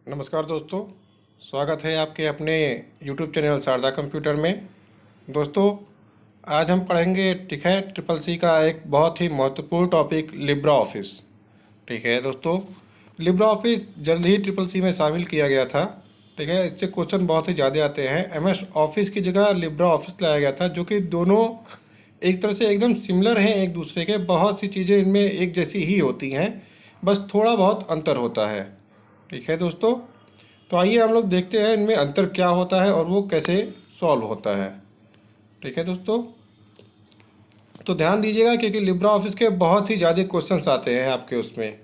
नमस्कार दोस्तों, स्वागत है आपके अपने YouTube चैनल शारदा कंप्यूटर में। दोस्तों, आज हम पढ़ेंगे ठीक है ट्रिपल सी का एक बहुत ही महत्वपूर्ण टॉपिक लिब्रा ऑफिस। ठीक है दोस्तों, लिब्रा ऑफिस जल्द ही ट्रिपल सी में शामिल किया गया था। ठीक है, इससे क्वेश्चन बहुत ही ज़्यादा आते हैं। MS ऑफिस की जगह लिब्रा ऑफिस लाया गया था, जो कि दोनों एक तरह से एकदम सिमिलर हैं एक दूसरे के। बहुत सी चीज़ें इनमें एक जैसी ही होती हैं, बस थोड़ा बहुत अंतर होता है। ठीक है दोस्तों, तो आइए हम लोग देखते हैं इनमें अंतर क्या होता है और वो कैसे सॉल्व होता है। ठीक है दोस्तों, तो ध्यान दीजिएगा क्योंकि लिब्रा ऑफिस के बहुत ही ज़्यादा क्वेश्चंस आते हैं आपके उसमें।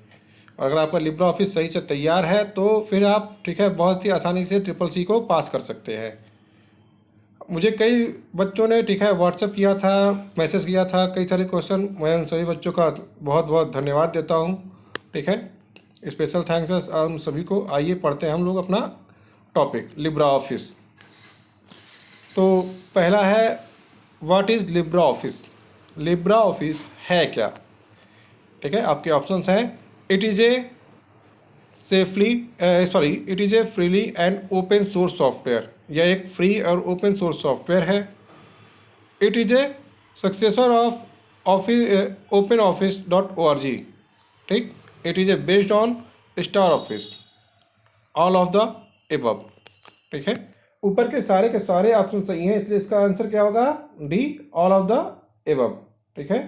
अगर आपका लिब्रा ऑफिस सही से तैयार है तो फिर आप ठीक है बहुत ही आसानी से ट्रिपल सी को पास कर सकते हैं। मुझे कई बच्चों ने ठीक है व्हाट्सएप किया था, मैसेज किया था, कई सारे क्वेश्चन। मैं उन सभी बच्चों का बहुत बहुत धन्यवाद देता हूँ। ठीक है, स्पेशल थैंक्स है उन सभी को। आइए पढ़ते हैं हम लोग अपना टॉपिक लिब्रा ऑफिस। तो पहला है, what is Libra office. Libra office है क्या। ठीक है, आपके ऑप्शंस हैं, it is A it is A freely and open source software. यह एक फ्री और ओपन सोर्स सॉफ्टवेयर है। It is A successor of office open office .org। ठीक, it is A based on star office, all of the above. ठीक है, ऊपर के सारे ऑप्शन सही हैं, इसलिए इसका आंसर क्या होगा, D, all of the above. ठीक है,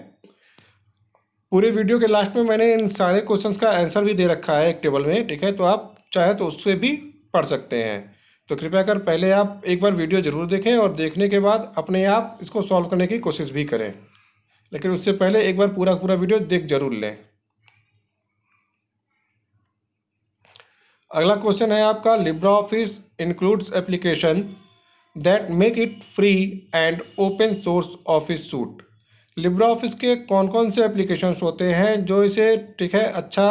पूरे वीडियो के लास्ट में मैंने इन सारे क्वेश्चंस का आंसर भी दे रखा है एक टेबल में। ठीक है, तो आप चाहे तो उससे भी पढ़ सकते हैं। तो कृपया कर पहले आप एक बार वीडियो ज़रूर देखें और देखने के बाद अपने आप इसको सॉल्व करने की कोशिश भी करें, लेकिन उससे पहले एक बार पूरा वीडियो देख जरूर लें। अगला क्वेश्चन है आपका, Libra office includes application that make it free and open source office suit. Libra office के कौन कौन से एप्लीकेशंस होते हैं जो इसे ठीक है अच्छा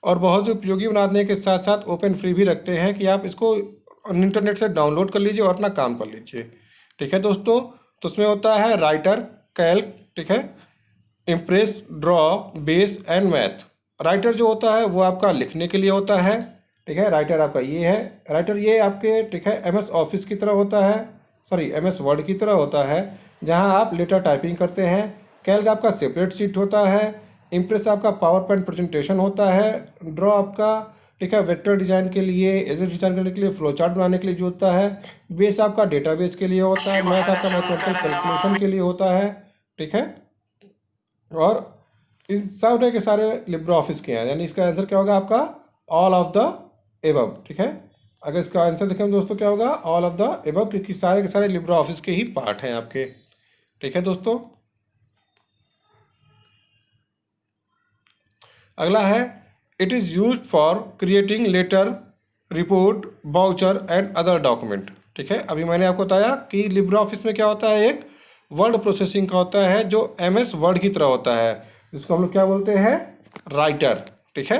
और बहुत ही उपयोगी बनाने के साथ साथ ओपन फ्री भी रखते हैं कि आप इसको इंटरनेट से डाउनलोड कर लीजिए और अपना काम कर लीजिए। ठीक है दोस्तों, तो उसमें होता है राइटर, कैल्क, ठीक है, impress, draw, base and math. Writer जो होता है वो आपका लिखने के लिए होता है। ठीक है, राइटर आपका ये है। राइटर ये आपके ठीक है MS ऑफिस की तरह होता है, सॉरी MS वर्ड की तरह होता है, जहां आप लेटर टाइपिंग करते हैं। कैल्क आपका सेपरेट शीट होता है। इम्प्रेस आपका पावर पॉइंट प्रेजेंटेशन होता है। ड्रॉ आपका ठीक है वेक्टर डिजाइन के लिए, एजेस डिजाइन करने के लिए, फ्लो चार्ट बनाने के लिए जो होता है। बेस आपका डेटाबेस के लिए होता है। मैथ आपका मैथमेटिकल कैलकुलेशन के लिए होता है। ठीक है, और इस सारे के सारे लिब्रा ऑफिस के हैं, यानी इसका आंसर क्या होगा आपका, ऑल ऑफ द एबव। ठीक है, अगर इसका आंसर देखें दोस्तों क्या होगा, ऑल ऑफ द एबव, क्योंकि सारे के सारे लिब्रा ऑफिस के ही पार्ट हैं आपके। ठीक है दोस्तों, अगला है, it is use for creating letter, report, voucher and other document. ठीक है, अभी मैंने आपको बताया कि लिब्रा ऑफिस में क्या होता है, एक वर्ड प्रोसेसिंग का होता है जो MS वर्ड की तरह होता है, जिसको हम लोग क्या बोलते हैं, राइटर। ठीक है,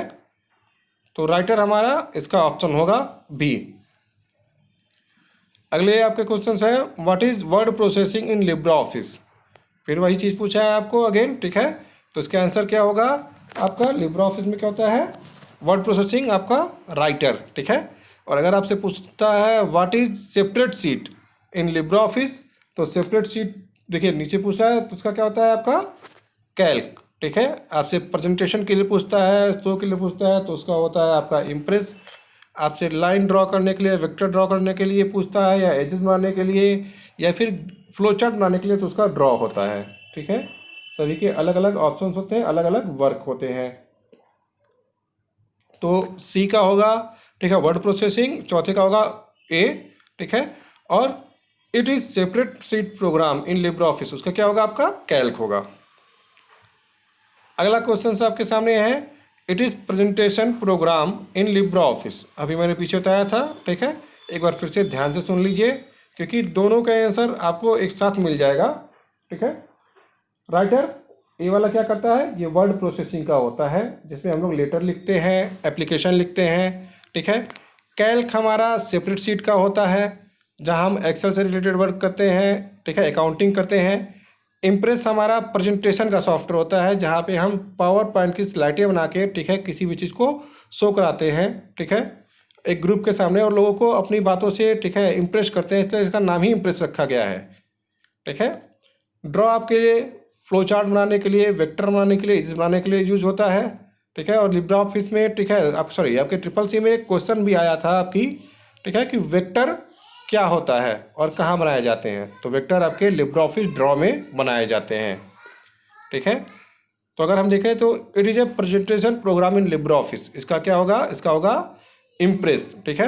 तो राइटर हमारा इसका ऑप्शन होगा बी। अगले आपके क्वेश्चन है, what is word processing in Libra office. फिर वही चीज़ पूछा है आपको अगेन। ठीक है, तो इसका आंसर क्या होगा आपका, लिब्रा ऑफिस में क्या होता है, वर्ड प्रोसेसिंग आपका राइटर। ठीक है, और अगर आपसे पूछता है what is separate seat in LibreOffice, तो सेपरेट सीट देखिए नीचे पूछा है, तो उसका क्या होता है आपका, कैल्क। ठीक है, आपसे प्रेजेंटेशन के लिए पूछता है, शो के लिए पूछता है, तो उसका होता है आपका इम्प्रेस। आपसे लाइन ड्रॉ करने के लिए, वेक्टर ड्रॉ करने के लिए पूछता है, या एजेस बनाने के लिए, या फिर फ्लो चार्ट बनाने के लिए, तो उसका ड्रॉ होता है। ठीक है, सभी के अलग अलग ऑप्शंस होते हैं, अलग अलग वर्क होते हैं। तो सी का होगा ठीक है वर्ड प्रोसेसिंग, चौथे का होगा ए। ठीक है, और it is separate sheet program in LibreOffice, उसका क्या होगा आपका, कैल्क होगा। अगला क्वेश्चन आपके सामने है, it is presentation programme in Libra office. अभी मैंने पीछे बताया था। ठीक है, एक बार फिर से ध्यान से सुन लीजिए क्योंकि दोनों का आंसर आपको एक साथ मिल जाएगा। ठीक है, राइटर ये वाला क्या करता है, ये वर्ड प्रोसेसिंग का होता है, जिसमें हम लोग लेटर लिखते हैं, एप्लीकेशन लिखते हैं। ठीक है, कैल्क हमारा सेपरेट सीट का होता है, जहां हम एक्सेल से रिलेटेड वर्क करते हैं। ठीक है, अकाउंटिंग करते हैं। इम्प्रेस हमारा प्रेजेंटेशन का सॉफ्टवेयर होता है, जहाँ पे हम पावर पॉइंट की स्लाइडें बना के ठीक है किसी भी चीज़ को शो कराते हैं। ठीक है, एक ग्रुप के सामने और लोगों को अपनी बातों से, ठीक है, इम्प्रेस करते हैं, इसलिए इसका नाम ही इम्प्रेस रखा गया है। ठीक है। ड्रॉ आपके लिए फ्लो चार्ट बनाने के लिए, वेक्टर बनाने के लिए, इस बनाने के लिए यूज होता है। ठीक है। और लिब्रा ऑफिस में, ठीक है, आपके ट्रिपल सी में एक क्वेश्चन भी आया था आपकी, ठीक है, कि वेक्टर क्या होता है और कहाँ बनाए जाते हैं। तो वेक्टर आपके लिब्रा ऑफिस ड्रॉ में बनाए जाते हैं। ठीक है। तो अगर हम देखें तो it is A presentation programme in Libra office, इसका क्या होगा, इसका होगा इम्प्रेस। ठीक है।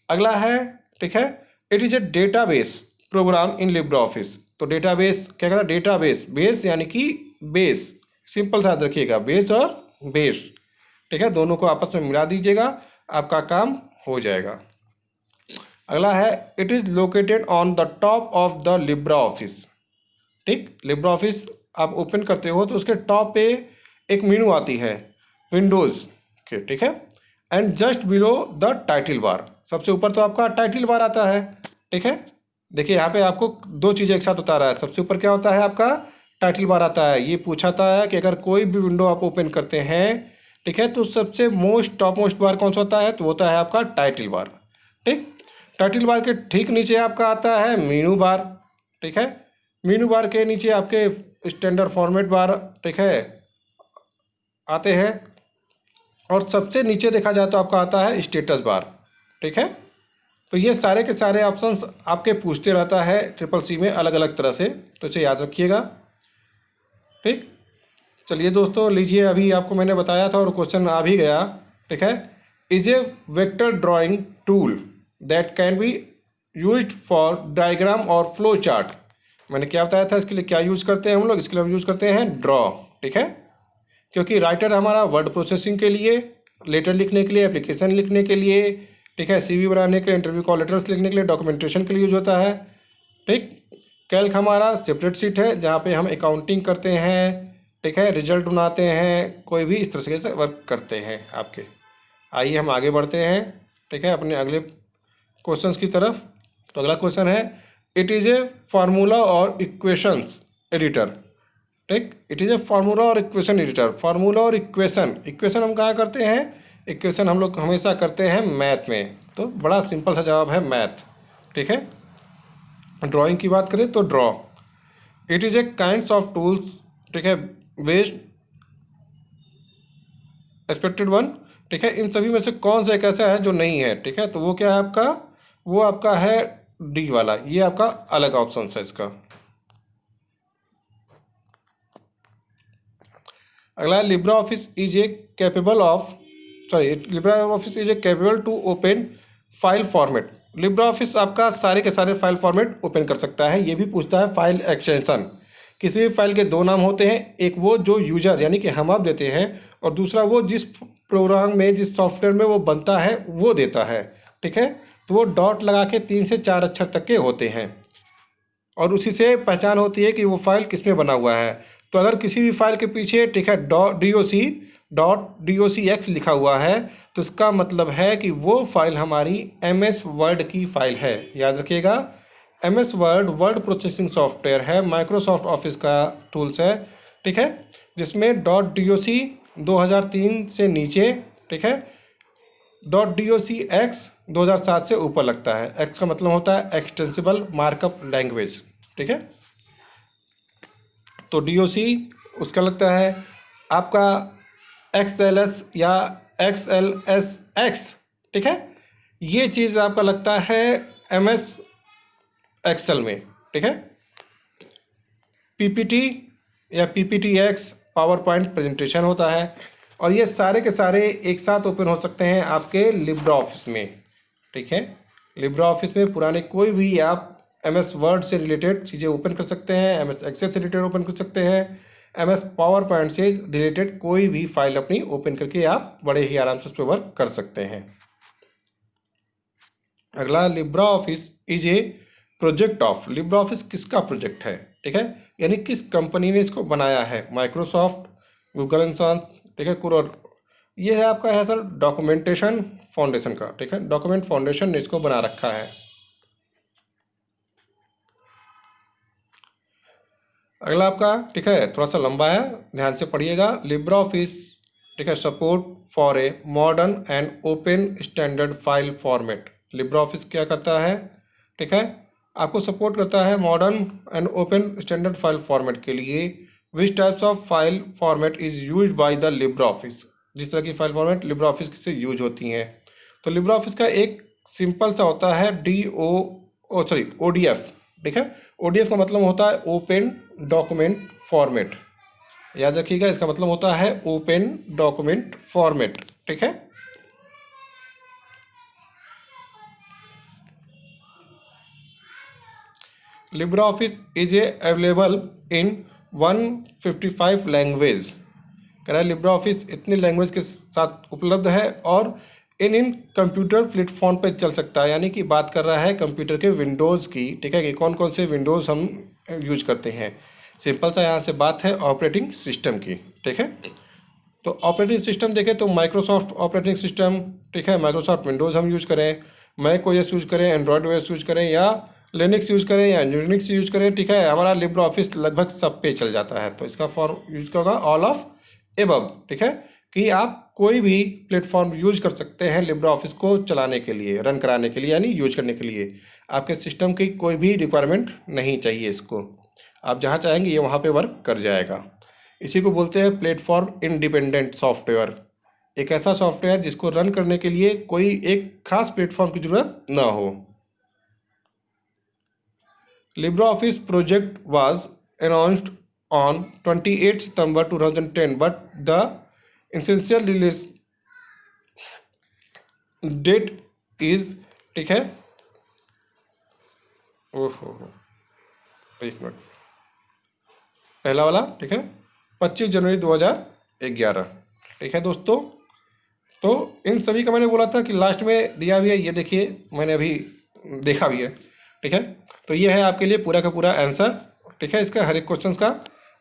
अगला है, ठीक है, it is a database program in LibreOffice. तो डेटाबेस क्या कहता है, डेटाबेस, बेस यानी कि बेस, सिंपल सा याद रखिएगा, बेस और बेस। ठीक है, दोनों को आपस में मिला दीजिएगा, आपका काम हो जाएगा। अगला है, it is located on the top of the Libra office. ठीक, लिब्रा ऑफिस आप ओपन करते हो तो उसके टॉप पे एक मेनू आती है विंडोज़ के। ठीक है। And just below the title bar, सबसे ऊपर तो आपका टाइटल बार आता है। ठीक है। देखिए यहाँ पे आपको दो चीज़ें एक साथ बता रहा है। सबसे ऊपर क्या होता है, आपका टाइटल बार आता है। ये पूछाता है कि अगर कोई भी विंडो आप ओपन करते हैं, ठीक है, तो सबसे टॉप मोस्ट बार कौन सा होता है, तो होता है आपका टाइटल बार। ठीक, टाइटल बार के ठीक नीचे आपका आता है मेनू बार। ठीक है। मेनू बार के नीचे आपके स्टैंडर्ड फॉर्मेट बार, ठीक है, आते हैं। और सबसे नीचे देखा जाए तो आपका आता है स्टेटस बार। ठीक है। तो ये सारे के सारे ऑप्शंस आपके पूछते रहता है ट्रिपल सी में अलग अलग तरह से, तो इसे याद रखिएगा। ठीक, चलिए दोस्तों, लीजिए, अभी आपको मैंने बताया था और क्वेश्चन आ भी गया। ठीक है। Is a vector drawing tool that can be used for diagram और फ्लो चार्ट। मैंने क्या बताया था, इसके लिए क्या यूज़ करते हैं हम लोग, इसके लिए हम यूज़ करते हैं ड्रॉ। ठीक है। क्योंकि राइटर हमारा वर्ड प्रोसेसिंग के लिए, लेटर लिखने के लिए, एप्लीकेशन लिखने के लिए, ठीक है, सीवी बनाने के लिए, इंटरव्यू कॉल लेटर्स लिखने के लिए, डॉक्यूमेंटेशन के लिए यूज होता है। ठीक, कैल्क हमारा सेपरेट सीट है जहाँ पे हम अकाउंटिंग करते हैं, ठीक है, रिजल्ट बनाते हैं, कोई भी इस तरह से वर्क करते हैं आपके। आइए हम आगे बढ़ते हैं, ठीक है, अपने अगले क्वेश्चंस की तरफ। तो अगला क्वेश्चन है, इट इज़ ए फार्मूला और इक्वेशंस एडिटर। ठीक, इट इज़ ए फार्मूला और इक्वेशन एडिटर। फार्मूला और इक्वेशन हम कहाँ करते हैं, इक्वेशन हम लोग हमेशा करते हैं मैथ में। तो बड़ा सिंपल सा जवाब है मैथ। ठीक है। ड्राइंग की बात करें तो draw, it is A kinds of tools, ठीक है, बेस्ड एक्सपेक्टेड वन। ठीक है, इन सभी में से कौन सा एक ऐसा है जो नहीं है। ठीक है, तो वो क्या है आपका, वो आपका है डी वाला, ये आपका अलग ऑप्शन है इसका। अगला, LibreOffice is a capable of, LibreOffice is a capable to open file format. LibreOffice आपका सारे के सारे फाइल फॉर्मेट ओपन कर सकता है। ये भी पूछता है फाइल एक्सटेंशन। किसी भी फाइल के दो नाम होते हैं, एक वो जो यूजर यानी कि हम आप देते हैं, और दूसरा वो जिस प्रोग्राम में, जिस सॉफ्टवेयर में वो बनता है वो देता है। ठीक है, तो वो डॉट लगा के 3 से 4 अक्षर तक के होते हैं और उसी से पहचान होती है कि वो फाइल किस में बना हुआ है। तो अगर किसी भी फाइल के पीछे, ठीक है, .doc लिखा हुआ है, तो इसका मतलब है कि वो फाइल हमारी MS वर्ड की फाइल है। याद रखिएगा, MS word word processing software है, माइक्रोसॉफ्ट ऑफिस का टूल्स है। ठीक है, जिसमें .doc 2003 से नीचे, ठीक है, .docx 2007 से ऊपर लगता है। एक्स का मतलब होता है एक्सटेंसिबल मार्कअप लैंग्वेज। ठीक है, तो DOC उसका लगता है आपका XLS या XLSX। ठीक है, ये चीज़ आपका लगता है MS एक्सेल में। ठीक है, PPT या PPTX पावर पॉइंट प्रेजेंटेशन होता है। और ये सारे के सारे एक साथ ओपन हो सकते हैं आपके लिब्रा ऑफिस में। ठीक है, लिब्रा ऑफिस में पुराने कोई भी आप MS वर्ड से रिलेटेड चीज़ें ओपन कर सकते हैं, MS एक्सेल से रिलेटेड ओपन कर सकते हैं, MS पावर पॉइंट से रिलेटेड कोई भी फाइल अपनी ओपन करके आप बड़े ही आराम से उस पर वर्क कर सकते हैं। अगला, LibreOffice is A project of. Libra office किसका प्रोजेक्ट है, ठीक है, यानी किस कंपनी ने इसको बनाया है। माइक्रोसॉफ्ट, गूगल इंसान, ठीक है, कुरोर। ये है आपका है सर डॉक्यूमेंटेशन फाउंडेशन का। ठीक है, डॉक्यूमेंट फाउंडेशन ने इसको बना रखा है। अगला आपका, ठीक है, थोड़ा सा लंबा है, ध्यान से पढ़िएगा। लिब्रा ऑफिस, ठीक है, support for a modern and open standard file format. Libra office क्या करता है, ठीक है, आपको सपोर्ट करता है modern and open standard file format के लिए। Which types of file format is use by the Libra office, जिस तरह की फाइल फॉर्मेट लिब्रा ऑफिस से यूज होती हैं। तो लिब्रा ऑफिस का एक सिंपल सा होता है ODF, ठीक है। ODF का मतलब होता है ओपन डॉक्यूमेंट फॉर्मेट, याद रखिएगा, इसका मतलब होता है ओपन डॉक्यूमेंट फॉर्मेट, ठीक है। Libra office is available in 155 language. कह रहा है लिब्रा ऑफिस इतनी लैंग्वेज के साथ उपलब्ध है और इन कंप्यूटर प्लेटफॉर्म पे चल सकता है, यानी कि बात कर रहा है कंप्यूटर के विंडोज़ की, ठीक है, कि कौन कौन से विंडोज़ हम यूज करते हैं। सिंपल सा यहाँ से बात है ऑपरेटिंग सिस्टम की, ठीक है। तो ऑपरेटिंग सिस्टम देखें तो माइक्रोसॉफ्ट ऑपरेटिंग सिस्टम, ठीक है, माइक्रोसॉफ्ट विंडोज़ हम यूज़ करें, मैक ओएस यूज़ करें, एंड्रॉयड ओएस यूज़ करें, या लिनक्स यूज़ करें, या यूनिक्स यूज़ करें, ठीक है, हमारा लिब्रा ऑफिस लगभग सब पे चल जाता है। तो इसका फॉर यूज होगा ऑल ऑफ एबव, ठीक है, कि आप कोई भी प्लेटफॉर्म यूज कर सकते हैं लिब्रा ऑफिस को चलाने के लिए, रन कराने के लिए, यानी यूज करने के लिए। आपके सिस्टम की कोई भी रिक्वायरमेंट नहीं चाहिए इसको, आप जहाँ चाहेंगे ये वहाँ पे वर्क कर जाएगा। इसी को बोलते हैं प्लेटफॉर्म इंडिपेंडेंट सॉफ्टवेयर, एक ऐसा सॉफ्टवेयर जिसको रन करने के लिए कोई एक खास प्लेटफॉर्म की ज़रूरत ना हो। LibreOffice project was announced on 28 सितंबर 2010 but the essential release date is, ठीक है, ओहो एक मिनट, पहला वाला, ठीक है, 25 जनवरी 2011, ठीक है दोस्तों। तो इन सभी का मैंने बोला था कि लास्ट में दिया भी है, ये देखिए मैंने अभी देखा भी है, ठीक है। तो ये है आपके लिए पूरा का पूरा आंसर, ठीक है, इसका हर एक क्वेश्चन का।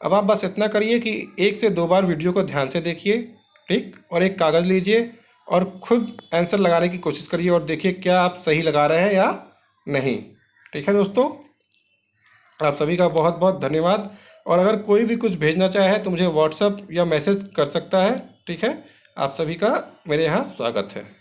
अब आप बस इतना करिए कि 1 से 2 बार वीडियो को ध्यान से देखिए, ठीक, और एक कागज़ लीजिए और खुद आंसर लगाने की कोशिश करिए और देखिए क्या आप सही लगा रहे हैं या नहीं, ठीक है दोस्तों। आप सभी का बहुत बहुत धन्यवाद। और अगर कोई भी कुछ भेजना चाहे तो मुझे व्हाट्सएप या मैसेज कर सकता है, ठीक है। आप सभी का मेरे यहाँ स्वागत है।